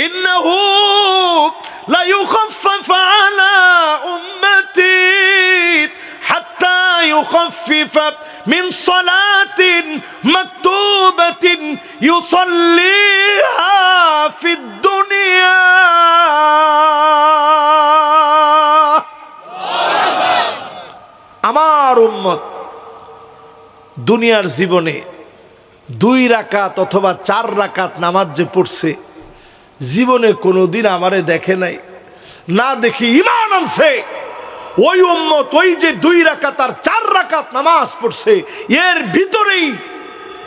ইন্নাহু লা ইউখাফফাফ আলা উম্মতি হাত্তা ইউখাফফিফা মিন সালাতিন মাকতুবাতিন ইউসাল্লিহা ফিদ দুনিয়া। আমার উম্মত দুনিয়ার জীবনে 2 রাকাত অথবা 4 রাকাত নামাজ যে পড়ছে, জীবনে কোনোদিন আমারে দেখে নাই, না দেখি ঈমান আনছে। ওই উম্মত ওই যে 2 রাকাত আর 4 রাকাত নামাজ পড়ছে, এর ভিতরেই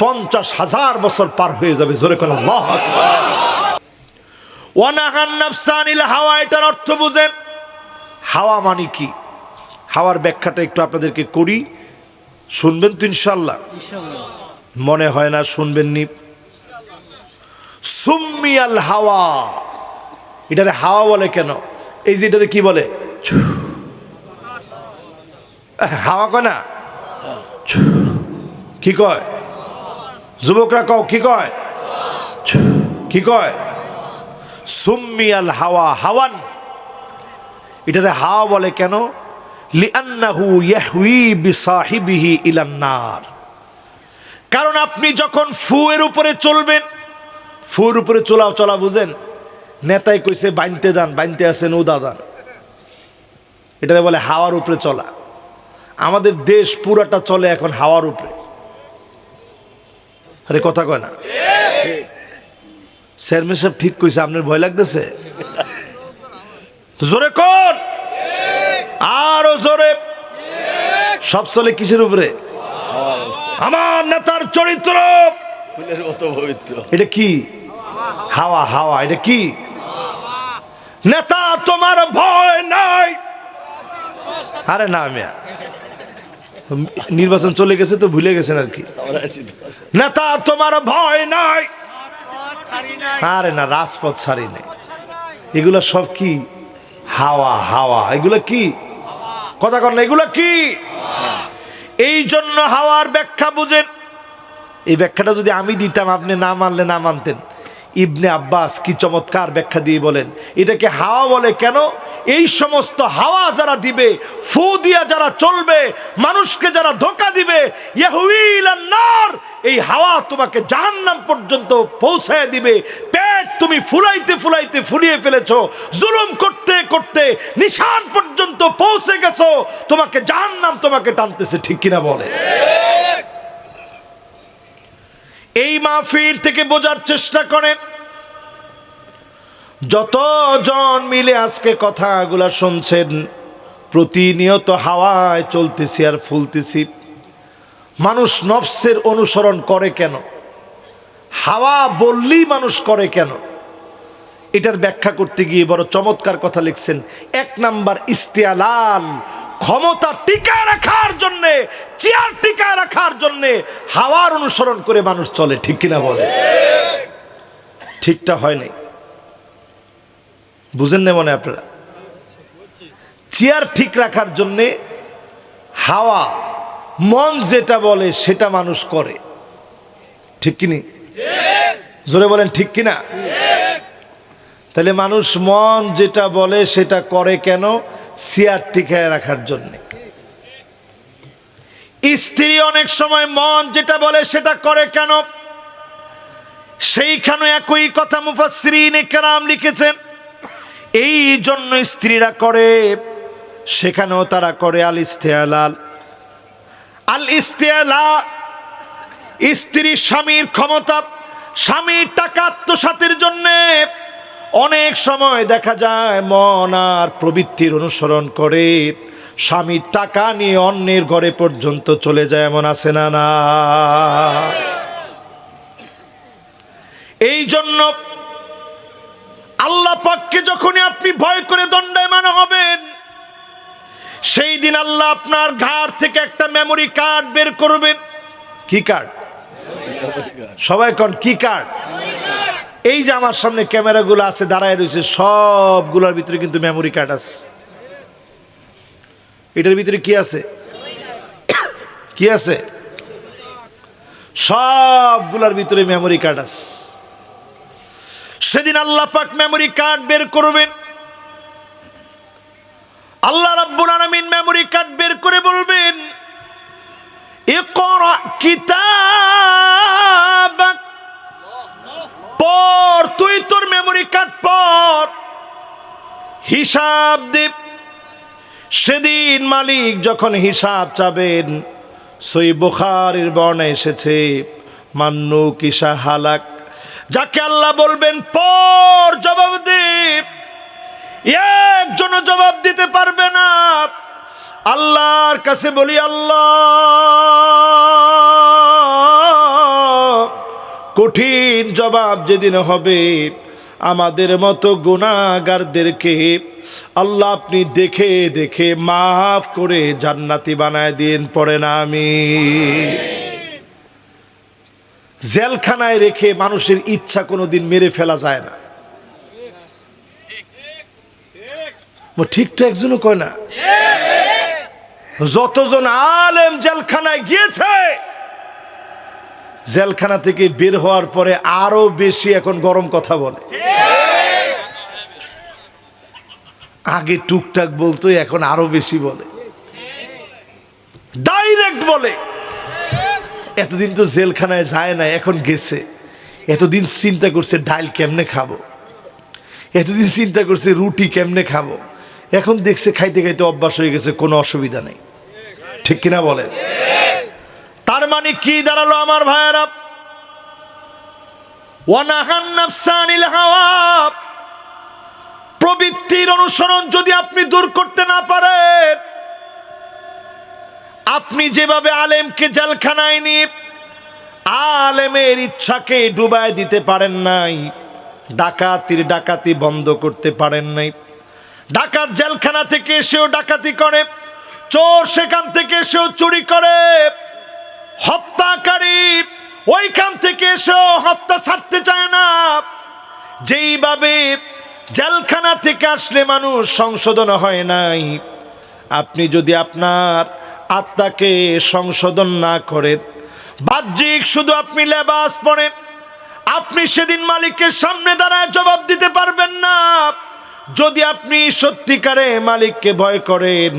50,000 বছর পার হয়ে যাবে। জোরে কোন আল্লাহু আকবার। ওয়া নাহান নাফসানিল হাওয়া, এটার অর্থ বুঝেন। হাওয়া মানে কি? হাওয়ার ব্যাখ্যাটা একটু আপনাদেরকে করি, শুনবেন তো ইনশাআল্লাহ? মনে হয় না শুনবেন নি। সুম্মিয়াল হাওয়া, এটারে হাওয়া বলে কেন? এই যে এটারে কি বলে? হাওয়া কয় না? কি কয়? যুবকরা কও কি কয়? কি কয়? সুম্মিয়াল হাওয়া হাওয়ান, এটারে হাওয়া বলে কেন? লিআন্নাহু ইয়াহউই বিসাহিবিহি ইলান নার। কারণ আপনি যখন ফুয়ের উপরে চলবেন, ফুয়ের উপরে চলা বুঝেন? নেতাই কইছে বাইনতে দান, বাইনতে আছেন ও দাদান, এটারে বলে হাওয়ার উপরে চলা। আমাদের দেশ পুরাটা চলে এখন হাওয়ার উপরে। আরে কথা কয় না? চেয়ারম্যান সাহেব ঠিক কইছে, আপনার ভয় লাগতেছে? জোরে কোন, আরো জোরে। সব চলে কিসের উপরে? আমার নেতার চরিত্র, এটা কি? হাওয়া। হাওয়া এটা কি? নেতা তোমার ভয় নাই? আরে না মিয়া, নির্বাচন চলে গেছে তো ভুলে গেছেন আর কি। নেতা তোমার ভয় নাই? আরে না, রাজপথ ছাড়ি নাই। এগুলা সব কি? হাওয়া। হাওয়া এগুলা কি? কথা কর না, এগুলা কি? এই জন্য হাওয়ার ব্যাখ্যা বুঝেন। এই ব্যাখ্যাটা যদি আমি দিতাম, আপনি না মানলে না মানতেন। ইবনে আব্বাস কি চমৎকার ব্যাখ্যা দিয়ে বলেন, এটাকে হাওয়া বলে কেন? এই সমস্ত হাওয়া যারা দিবে, ফু দিয়া যারা চলবে, মানুষকে যারা ধোঁকা দিবে, ইয়াহউই ইলান নার, এই হাওয়া তোমাকে জাহান্নাম পর্যন্ত পৌঁছায় দিবে। পেট তুমি ফুলাইতে ফুলাইতে ফুলিয়ে ফেলেছো, জুলুম করতে করতে নিশান পর্যন্ত পৌঁছে গেছো, তোমাকে জাহান্নাম তোমাকে টানতেছে। ঠিক কিনা বলে? এই মাহফিল থেকে বোঝার চেষ্টা করেন, যতজন মিলে আজকে কথাগুলা শুনছেন, প্রতিনিয়ত হাওয়ায় চলতেছি আর ফুলতেছি। মানুষ নফসের অনুসরণ করে কেন? হাওয়া বললেই মানুষ করে কেন? এটার ব্যাখ্যা করতে গিয়ে বড় চমৎকার কথা লিখছেন। 1 নাম্বার ইস্তেলাল, ক্ষমতা টিকায় রাখার জন্যে, চেয়ার টিকায় রাখার জন্যে হাওয়ার অনুসরণ করে মানুষ চলে। ঠিক কিনা বলে? ঠিকটা হয় নাই, বুঝেন না মনে আপনারা? চেয়ার ঠিক রাখার জন্যে হাওয়া, মন যেটা বলে সেটা মানুষ করে। ঠিক কিনি? জোরে বলেন ঠিক কিনা? তাহলে মানুষ মন যেটা বলে সেটা করে কেন? চেয়ার টিকায় রাখার জন্যে। স্ত্রী অনেক সময় মন যেটা বলে সেটা করে কেন? সেইখানে একই কথা মুফাসসিরিনে কেরাম লিখেছেন। এই জন্য স্ত্রীরা করে, সেখানেও তারা করে আল ইস্তেলাল। আল ইস্তেলা, স্ত্রী স্বামীর ক্ষমতা, স্বামীর টাকা আত্মসাতের জন্যে অনেক সময় দেখা যায় মন আর প্রবৃত্তির অনুসরণ করে স্বামীর টাকা নিয়ে অন্যের ঘরে পর্যন্ত চলে যায়। এমন আছে না? না। এই জন্য আল্লাহ পাককে যখনই আপনি ভয় করে দণ্ডায়মান হবেন, সেই দিন আল্লাহ আপনার ঘাড় থেকে একটা মেমোরি কার্ড বের করবেন। কি কার্ড? সবাই কোন কি কার্ড? এই যে আমার সামনে ক্যামেরাগুলো আছে, দাঁড়ায় রয়েছে, সবগুলোর ভিতরে কিন্তু মেমোরি কার্ড আছে। এটার ভিতরে কি আছে? কি আছে? সবগুলোর ভিতরে মেমোরি কার্ড আছে। সেদিন আল্লাহ পাক মেমোরি কার্ড বের করবেন। আল্লাহ রাব্বুল আলামিন মেমোরি কার্ড বের করে বলবেন, ইকরা কিতাবাক, পড়, তুই তোর মেমোরি কার্ড পড়, হিসাব দে। সেদিন মালিক যখন হিসাব চাবেন, সহিহ বুখারীর বর্ণনা এসেছে, মান্নু কিসা হালাক, যাকে আল্লাহ বলবেন পড়, জবাব দে, একজনও জবাব দিতে পারবে না। আল্লাহর কাছে বলি, আল্লাহ, কঠিন জবাব যেদিন হবে, আমাদের মতো গুনাহগারদেরকে আল্লাহ আপনি দেখে দেখে মাফ করে জান্নাতি বানায় দিন, পড়ে না আমি। জেলখানায় রেখে মানুষের ইচ্ছা কোনোদিন মেরে ফেলা যায় না। ঠিক তো একজনও কয় না। যতজন আলেম জেলখানায় গিয়েছে, জেলখানা থেকে বের হওয়ার পরে আরো বেশি এখন গরম কথা বলে। আগে টুকটাক বলতো, এখন আরো বেশি বলে, ডাইরেক্ট বলে। এতদিন তো জেলখানায় যায় না, এখন গেছে। এতদিন চিন্তা করছে ডাল কেমনে খাবো, এতদিন চিন্তা করছে রুটি কেমনে খাবো, এখন দেখছে খাইতে খাইতে অভ্যাস হয়ে গেছে, কোনো অসুবিধা নেই। ঠিক কিনা বলেন? তার মানে কি দাঁড়ালো আমার ভাইয়েরা? ওয়ানাহান নাফসানিল হাওয়া, প্রবৃত্তির অনুসরণ যদি আপনি দূর করতে না পারেন, আপনি যেভাবে আলেমকে জেলখানায় নিয়ে আলেমের ইচ্ছাকে ডুবায় দিতে পারেন নাই, ডাকাতি বন্ধ করতে পারেন নাই। ডাকাত জেলখানা থেকে এসেও ডাকাতি করে, চোর সেখান থেকে এসেও চুরি করে, হত্যাকারী ওইখান থেকে এসেও হত্যা ছাড়তে চায় না। যেইভাবে জেলখানা থেকে আসলে মানুষ সংশোধন হয় নাই, আপনি যদি আপনার আত্মাকে সংশোধন না করেন, বাহ্যিক শুধু আপনি লেবাস পরেন, আপনি সেদিন মালিকের সামনে দাঁড়ায় জবাব দিতে পারবেন না। যদি আপনি সত্যিকারে মালিককে ভয় করেন,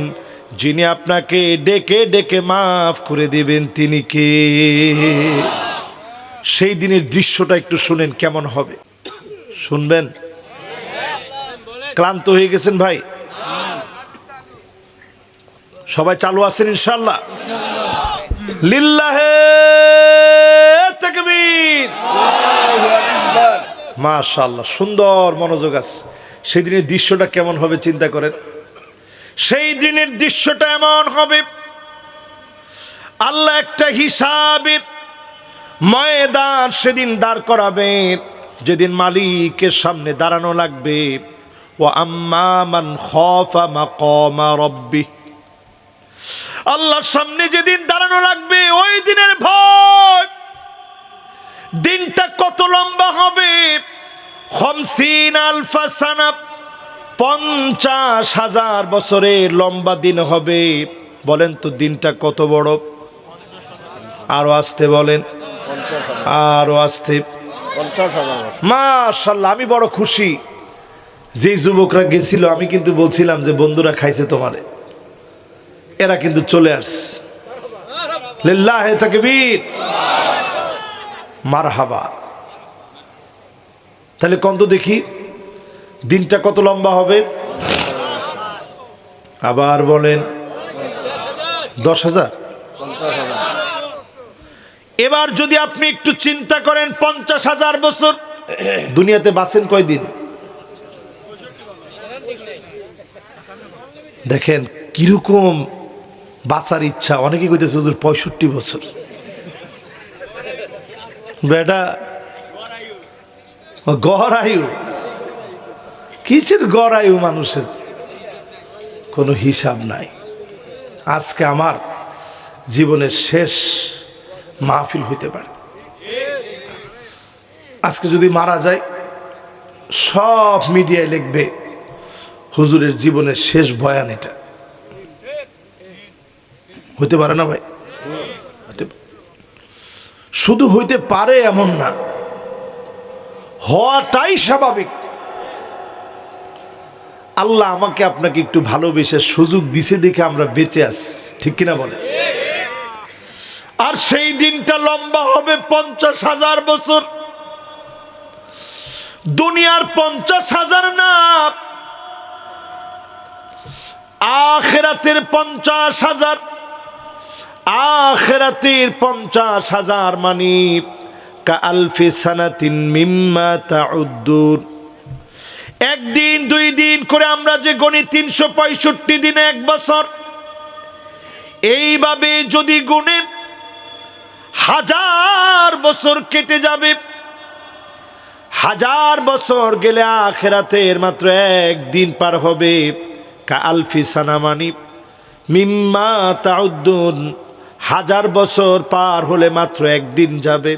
যিনি আপনাকে ডেকে ডেকে মাফ করে দিবেন, তিনি কে? সেই দিনের দৃশ্যটা একটু শুনেন, কেমন হবে শুনবেন। ক্লান্ত হয়ে গেছেন ভাই? সবাই চালু আছেন ইনশাআল্লাহ? লিল্লাহে তাকবীর, মাশাআল্লাহ, সুন্দর মনোযোগ আছে। সেই দিনের দৃশ্যটা কেমন হবে চিন্তা করেন। সেই দিনের দৃশ্যটা এমন হবে, আল্লাহ একটা হিসাবের ময়দান সেদিন দাঁড় করাবেন, যেদিন মালিকের সামনে দাঁড়ানো লাগবে। ওয়া আম্মা মান খাফা মাকামা রাব্বি, আল্লাহর সামনে যেদিন দাঁড়ানো লাগবে, ওই দিনের ভয়। দিনটা কত লম্বা হবে? 50,000 সানা, 50,000 বছরের লম্বা দিন হবে। বলেন তো দিনটা কত বড়? আরো আসতে বলেন, আরো আসতে। 50,000। মাশাআল্লাহ, আমি বড় খুশি। যে যুবকরা গেছিল, আমি কিন্তু বলছিলাম যে বন্ধুরা খাইছে তোমারে, এরা কিন্তু চলে আসছে। লিল্লাহে তাকবীর, মারহাবা। তাহলে কত দেখি দিনটা কত লম্বা হবে? আবার বলেন 10,000। এবার যদি আপনি একটু চিন্তা করেন, 50,000 বছর দুনিয়াতে বাঁচেন কয়দিন? দেখেন কিরকম বাঁচার ইচ্ছা। অনেকে কইতেছে হুজুর 65 বছর। বেটা গড় আয়ু, কিসের গড় আয়ু? মানুষের কোনো হিসাব নাই। আজকে আমার জীবনের শেষ মাহফিল হইতে পারে। আজকে যদি মারা যায়, সব মিডিয়ায় লিখবে হুজুরের জীবনের শেষ বয়ান এটা। হইতে পারে না ভাই? শুধু হইতে পারে এমন না, হওয়াটাই স্বাভাবিক। আল্লাহ আমাকে আপনাকে একটু ভালোবেসে সুযোগ দিছে দেখে আমরা বেঁচে আছি, ঠিক কিনা বলে? আর সেই দিনটা লম্বা হবে 50,000 বছর। দুনিয়ার 50,000 না, আখিরাতের 50,000। আখিরাতের 50,000 মানে কাআলফি সানাতিন মিম্মা তাউদ্দুন। একদিন 2 দিন করে আমরা যে গণি 365 দিনে 1 বছর, এইভাবে যদি গুণেন 1000 বছর কেটে যাবে। 1000 বছর গেলে আখিরাতের মাত্র 1 দিন পার হবে। কাআলফি সানা মানে মিম্মা তাউদ্দুন, 1000 বছর পার হলে মাত্র 1 দিন যাবে।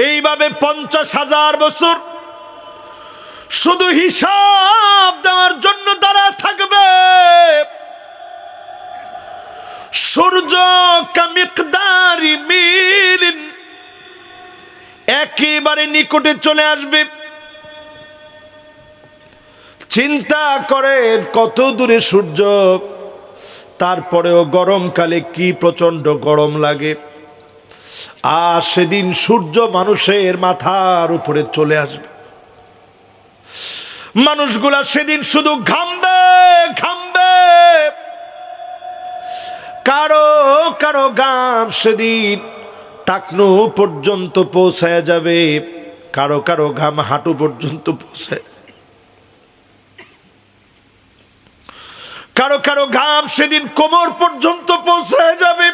এইভাবে 50,000 বছর শুধু হিসাব দেওয়ার জন্য দাঁড়া থাকবে। সূর্য কামিকদারি মিলিন একেবারে নিকটে চলে আসবে। চিন্তা করেন কত দূরে সূর্য, তারপরেও গরমকালে কি প্রচন্ড গরম লাগে। আর সেদিন সূর্য মানুষের মাথার উপরে চলে আসবে। মানুষগুলা সেদিন শুধু ঘামবে ঘামবে। কারো কারো ঘাম সেদিন টাকনু পর্যন্ত পৌঁছায় যাবে, কারো কারো ঘাম হাঁটু পর্যন্ত পৌঁছায়, কারো কারো ঘাম সেদিন কোমর পর্যন্ত পৌঁছায় যাবে।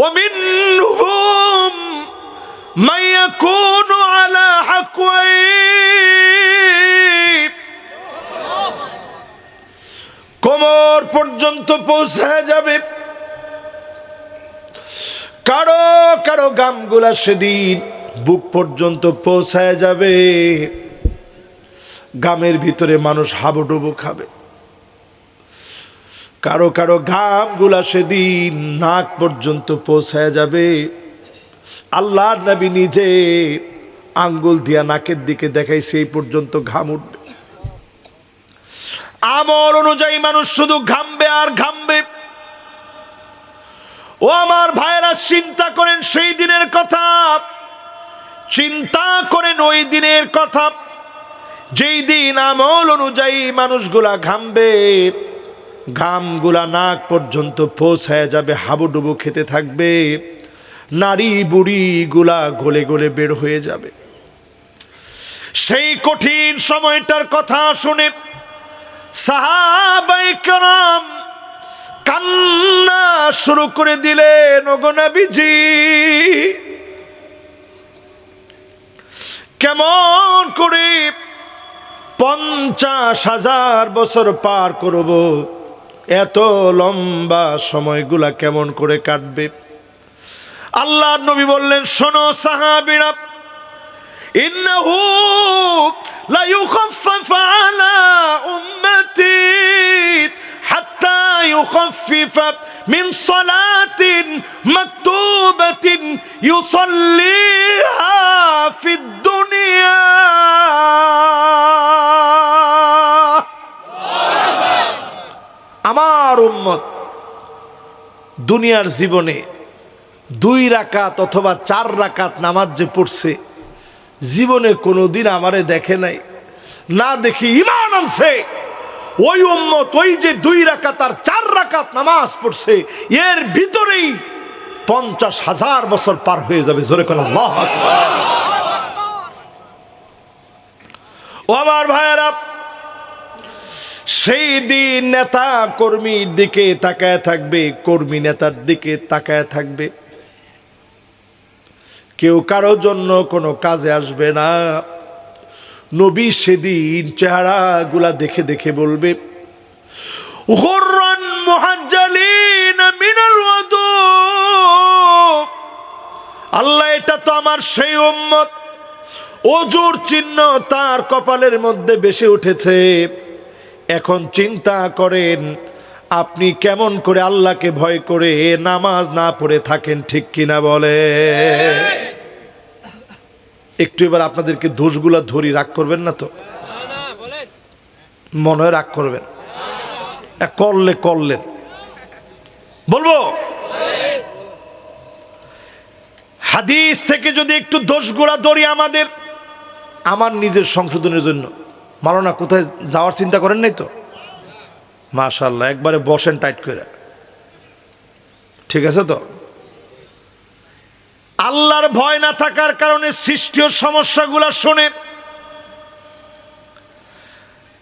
ومنهم من يكون على حقويه, কোমর পর্যন্ত পৌঁছায় যাবে। কারো কারো ঘামগুলা সেদিন বুক পর্যন্ত পৌঁছায় যাবে। ঘামের ভিতরে মানুষ হাবুডুবু খাবে। কারো কারো ঘামগুলা সেদিন নাক পর্যন্ত পৌঁছায় যাবে। আল্লাহর নবী নিজে আঙ্গুল দিয়া নাকের দিকে দেখাইছে, এই পর্যন্ত ঘাম উঠবে। আমল অনুযায়ী মানুষ শুধু ঘামবে আর ঘামবে। ও আমার ভাইয়েরা, চিন্তা করেন সেই দিনের কথা, চিন্তা করেন ওই দিনের কথা, যেই দিন আমল অনুযায়ী মানুষগুলা ঘামবে। ঘামগুলা নাক পর্যন্ত পৌঁছায় যাবে, হাবুডুবু খেতে থাকবে। নারী বুড়ি গুলা গলে গলে বের হয়ে যাবে। সেই কঠিন সময়টার কথা শুনে সাহাবায়ে কেরাম কান্না শুরু করে দিলেন। ওগো নবীজি, কেমন করে 50,000 বছর পার করব, এত লম্বা সময়গুলা কেমন করে কাটবে? আল্লাহর নবী বললেন, শোনো সাহাবীরা, ইন্নাহু লা ইউখাফফাফ আলা উম্মতি হাত্তা ইউখাফফিফা মিন সালাতিন মাকতুবাতিন ইউসাল্লিহা ফিদ দুনিয়া। আমার উম্মত দুনিয়ার জীবনে 2 রাকাত অথবা 4 রাকাত নামাজ যে পড়ছে, জীবনে কোনোদিন আমারে দেখে নাই, না দেখি ঈমান আনছে। ওই উম্মত ওই যে 2 রাকাত আর 4 রাকাত নামাজ পড়ছে, এর ভিতরেই 50,000 বছর পার হয়ে যাবে। জোরে কোন আল্লাহু আকবার। ও আমার ভাইয়েরা, সেই দিন নেতা কর্মীর দিকে তাকায় থাকবে, কর্মী নেতার দিকে তাকায় থাকবে। কেউ কারো জন্য কোনো কাজে আসবে না। নবী সেদিন চেহারাগুলা দেখে দেখে বলবে, গুররান মুহাজ্জালিন মিনাল ওয়াদু। আল্লাহ, এটা তো আমার সেই উম্মত, ওযুর চিহ্ন তার কপালের মধ্যে ভেসে উঠেছে। এখন চিন্তা করেন আপনি কেমন করে আল্লাহকে ভয় করে নামাজ না পড়ে থাকেন, ঠিক কিনা বলে? একটু এবার আপনাদেরকে দোষগুলা ধরি, রাগ করবেন না তো? মনে হয় রাগ করবেন? করলেন বলবো। হাদিস থেকে যদি একটু দোষগুলা ধরি আমার নিজের সংশোধনের জন্য। মাওলানা কোথায় যাওয়ার চিন্তা করেন নাই তো? মাশাআল্লাহ, একবারে বসেন টাইট করে, ঠিক আছে তো? আল্লাহর ভয় না থাকার কারণে সৃষ্টির সমস্যাগুলো শোনেন।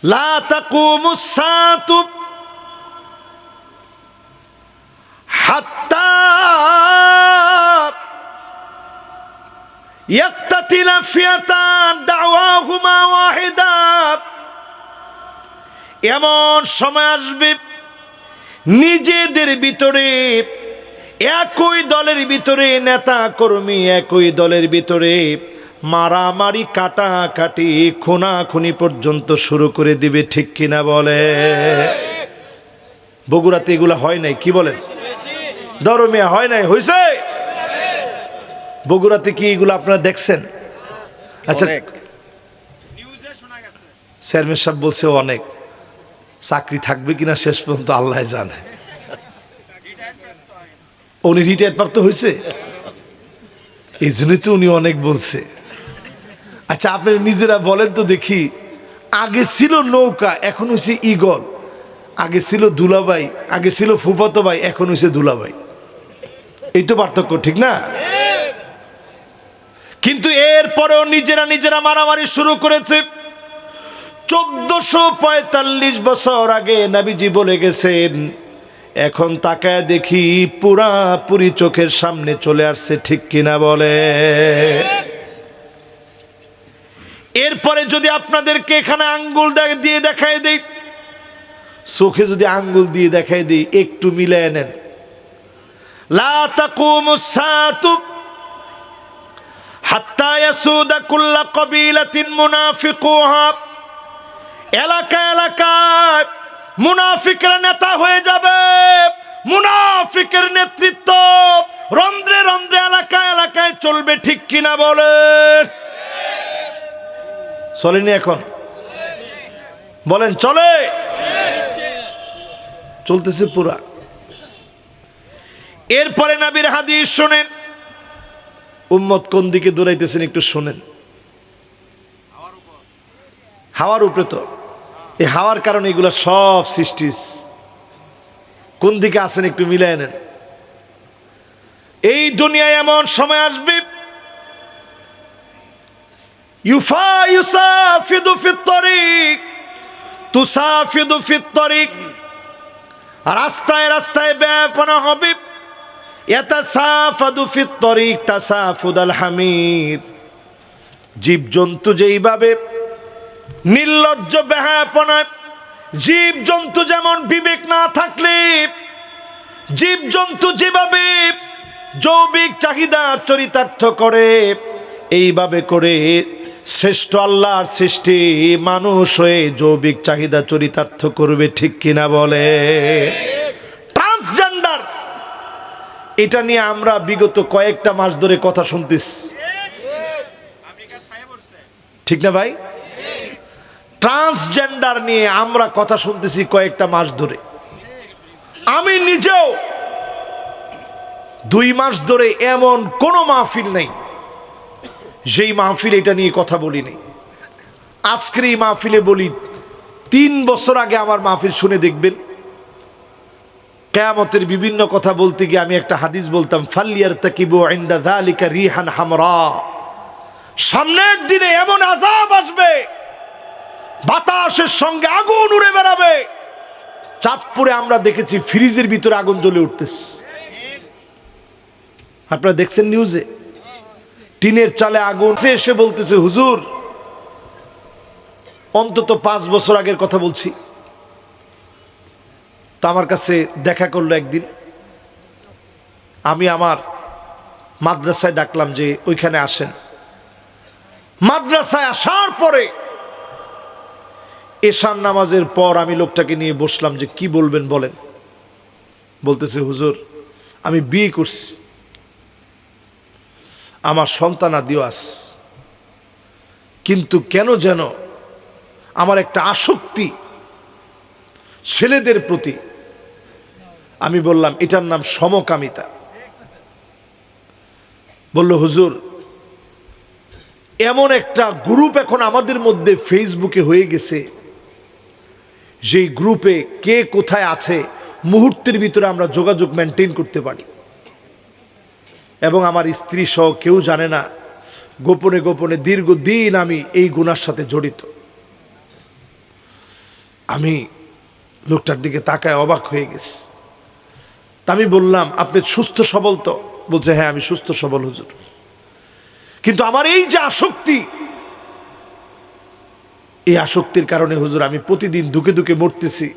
লা তাকুমুস সাআতু হাত্তা ইয়াক্তাতিলা ফিয়াতান দাওয়াহুমা ওয়াহিদা। এমন সময় আসবে নিজেদের ভিতরে, একই দলের ভিতরে নেতা কর্মী, একই দলের ভিতরে মারামারি, কাটাকাটি, খুনাখুনি পর্যন্ত শুরু করে দিবে, ঠিক কিনা বলে? বগুড়াতে এগুলা হয় নাই, কি বলেন? ধর্মিয়া হয় নাই, হয়েছে? বগুড়াতে কি এগুলো আপনারা দেখছেন? আচ্ছা, চেয়ারম্যান সাহেব বলছে অনেক, চাকরি থাকবে কিনা শেষ পর্যন্ত আল্লাহ জানে। উনি রিটায়ার প্রাপ্ত হয়েছে, এই জন্যই তো উনি অনেক বলছে। আচ্ছা, আপনি নিজেরা বলেন তো দেখি, আগে ছিল নৌকা, এখন হয়েছে ঈগল। আগে ছিল দুলাভাই, আগে ছিল ফুফাতো ভাই, এখন হয়েছে দুলাভাই। এই তো পার্থক্য, ঠিক না? কিন্তু এরপরেও নিজেরা মারামারি শুরু করেছে। 1445 বছর আগে নবীজি বলে গেছেন, এখন তাকায় দেখি পুরাপুরি চোখের সামনে চলে আসছে, ঠিক কিনা বলে? এরপরে যদি আপনাদেরকে এখানে আঙ্গুল দিয়ে দেখাই দেই, চোখে যদি আঙ্গুল দিয়ে দেখাই দিই, একটু মিলায় নেন। লা তাকুমুস সাআতু হাত্তা ইয়াসুদা কুল্লা কবিলাতিন মুনাফিকুহা। এলাকায় মুনাফিকরা নেতা হয়ে যাবে, মুনাফিকের নেতৃত্ব রন্ধ্রে রন্ধ্রে, এলাকায় চলবে, ঠিক কিনা বলেন? চলেনি এখন? বলেন চলে? চলতেছে পুরা। এরপরে নবীর হাদিস শুনেন, উম্মত কোন দিকে দৌড়াইতেছেন একটু শুনেন। হাওয়ার উপরে তো, এই হাওয়ার কারণে এগুলা সব সৃষ্টি। কোন দিকে আছেন একটু মিলাই নেন। এই দুনিয়ায় এমন সময় আসবে, ইউসাফিদু ফিত তরিক, তুসাফিদু ফিত তরিক। রাস্তায় রাস্তায় বেপনা হবে। ইয়াতাসাফাদু ফিত তরিক তাসাফুদাল হামির। জীবজন্তু যেইভাবে নির্লজ্জ বেহায়াপনায়, জীবজন্তু যেমন বিবেক না থাকলে, জীবজন্তু যেভাবে যৌবিক চাহিদা চরিতার্থ করে, এইভাবে করে শ্রেষ্ঠ আল্লাহর সৃষ্টি মানুষ হয়ে যৌবিক চাহিদা চরিতার্থ করবে, ঠিক কিনা বলে? ট্রান্সজেন্ডার, এটা নিয়ে আমরা বিগত কয়েকটা মাস ধরে কথা শুনতেছি, ঠিক না ভাই? ট্রান্সজেন্ডার নিয়ে আমরা কথা শুনতেছি কয়েকটা মাস ধরে। আমি নিজেও 2 মাস ধরে এমন কোনো মাহফিল নেই যেই মাহফিল এটা নিয়ে কথা বলিনি। আজকের এই মাহফিলে বলি, 3 বছর আগে আমার মাহফিল শুনে দেখবেন, কিয়ামতের বিভিন্ন কথা বলতে গিয়ে আমি একটা হাদিস বলতাম, ফালিয়ারতাকিবু ইনদা যালিকা রিহান হামরা। সামনের দিনে এমন আযাব আসবে, বাতাসের সঙ্গে আগুন উড়ে বেড়াবে। চাঁদপুরে আমরা দেখেছি ফ্রিজের ভিতরে আগুন জ্বলে উঠতেছে, আপনারা দেখছেন নিউজে। টিনের চালে আগুন। এসে বলতেছে, হুজুর অন্তত 5 বছর আগের কথা বলছি। তা আমার কাছে দেখা করলো একদিন, আমি আমার মাদ্রাসায় ডাকলাম যে ওইখানে আসেন। মাদ্রাসায় আসার পরে এশার নামাজের পর আমি লোকটাকে নিয়ে বসলাম যে কি বলবেন বলেন। বলতেছে, হুজুর আমি বিয়ে করছি, আমার সন্তান আদিও আছে, কিন্তু কেন যেন আমার একটা আসক্তি ছেলেদের প্রতি। আমি বললাম এটার নাম সমকামিতা। বলল হুজুর এমন একটা গ্রুপ এখন আমাদের মধ্যে ফেসবুকে হয়ে গেছে, যেই গ্রুপে কে কোথায় আছে মুহূর্তের ভিতরে আমরা যোগাযোগ মেনটেন করতে পারি, এবং আমার স্ত্রী সহ কেউ জানে না। গোপনে গোপনে দীর্ঘদিন আমি এই গুনার সাথে জড়িত। আমি লোকটার দিকে তাকায় অবাক হয়ে গেছি। তা আমি বললাম আপনি সুস্থ সবল তো? বলছে হ্যাঁ আমি সুস্থ সবল হুজুর, কিন্তু আমার এই যে আসক্তি, এই আসক্তির কারণে হুজুর আমি প্রতিদিন দুকে দুকে মরতেছি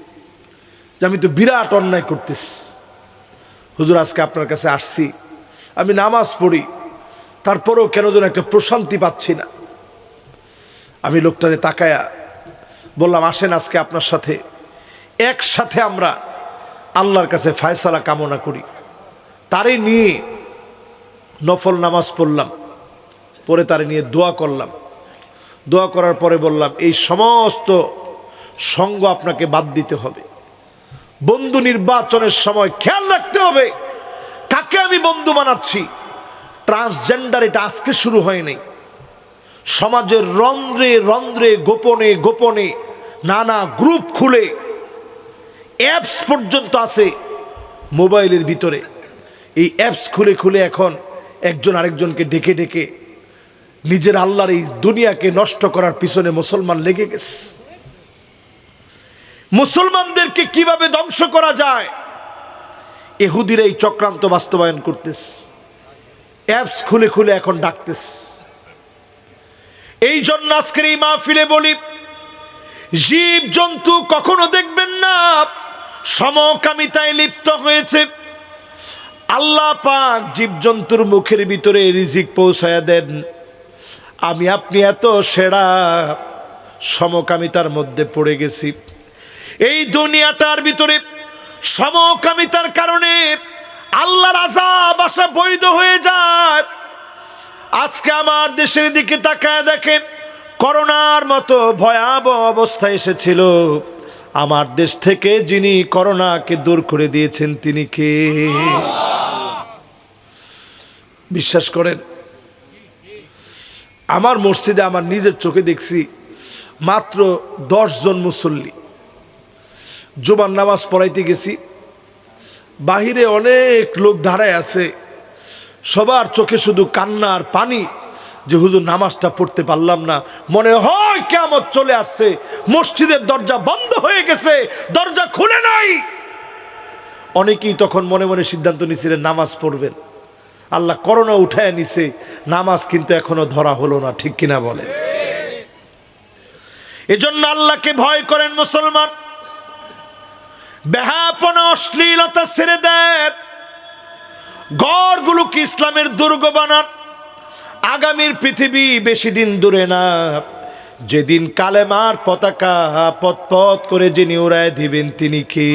যে আমি তো বিরাট অন্যায় করতেছি। হুজুর আজকে আপনার কাছে আসছি, আমি নামাজ পড়ি, তারপরেও কেন যেন একটা প্রশান্তি পাচ্ছি না। আমি লোকটারে তাকায়া বললাম আসেন আজকে আপনার সাথে একসাথে আমরা আল্লাহর কাছে ফায়সালা কামনা করি। তারে নিয়ে নফল নামাজ পড়লাম, পরে তারে নিয়ে দোয়া করলাম। দোয়া করার পরে বললাম এই সমস্ত সঙ্গ আপনাকে বাদ দিতে হবে। বন্ধু নির্বাচনের সময় খেয়াল রাখতে হবে কাকে আমি বন্ধু বানাচ্ছি। ট্রান্সজেন্ডার এটা আজকে শুরু হয়নি, সমাজের রন্ধ্রে রন্ধ্রে গোপনে গোপনে নানা গ্রুপ খুলে অ্যাপস পর্যন্ত আছে মোবাইলের ভিতরে। এই অ্যাপস খুলে খুলে এখন একজন আরেকজনকে ডেকে ডেকে নিজের আল্লাহর এই দুনিয়াকে নষ্ট করার পিছনে মুসলমান লেগে গেছে। মুসলমানদেরকে কিভাবে ধ্বংস করা যায় ইহুদিরা এই চক্রান্ত বাস্তবায়ন করতেছে। অ্যাপস খুলে খুলে এখন ডাকতেছে। এই জন্য আজকের এই মাহফিলে বলি জীব জন্তু কখনো দেখবেন না সমকামিতায় লিপ্ত হয়েছে। আল্লাহ পাক জীব জন্তুর মুখের ভিতরে রিজিক পৌঁছায়া দেন, আমি আপনি এত সেরা সমকামিতার মধ্যে পড়ে গেছি। এই দুনিয়াটার ভিতরে সমকামিতার কারণে আল্লাহর আযাব আসা বৈধ হয়ে যায়। আজকে আমার দেশের দিকে তাকায় দেখেন, করোনার মতো ভয়াবহ অবস্থা এসেছিল, আমার দেশ থেকে যিনি করোনাকে দূর করে দিয়েছেন তিনি কে? বিশ্বাস করেন আমার মসজিদে আমার নিজের চোখে দেখছি মাত্র 10 জন মুসল্লি। জুমার নামাজ পড়াইতে গেছি, বাহিরে অনেক লোক দাঁড়ায় আছে, সবার চোখে শুধু কান্না আর পানি যে হুজুর নামাজটা পড়তে পারলাম না, মনে হয় কিয়ামত চলে আসছে, মসজিদের দরজা বন্ধ হয়ে গেছে, দরজা খুলে নাই। অনেকেই তখন মনে মনে সিদ্ধান্ত নিয়েছিলেন নামাজ পড়বেন। আল্লাহ করোনা উঠায় নিছে, নামাজ কিন্তু এখনো ধরা হলো না, ঠিক কিনা বলেন? এজন্য আল্লাহকে ভয় করেন মুসলমান, বেহাপনা অশ্লীলতা ছেড়ে দেন, ঘরগুলোকে ইসলামের দুর্গ বানান। আগামীর পৃথিবী বেশি দিন দূরে না, যেদিন কালেমার পতাকা পথ পথ করে যিনি উড়ায় দিবেন তিনি কে?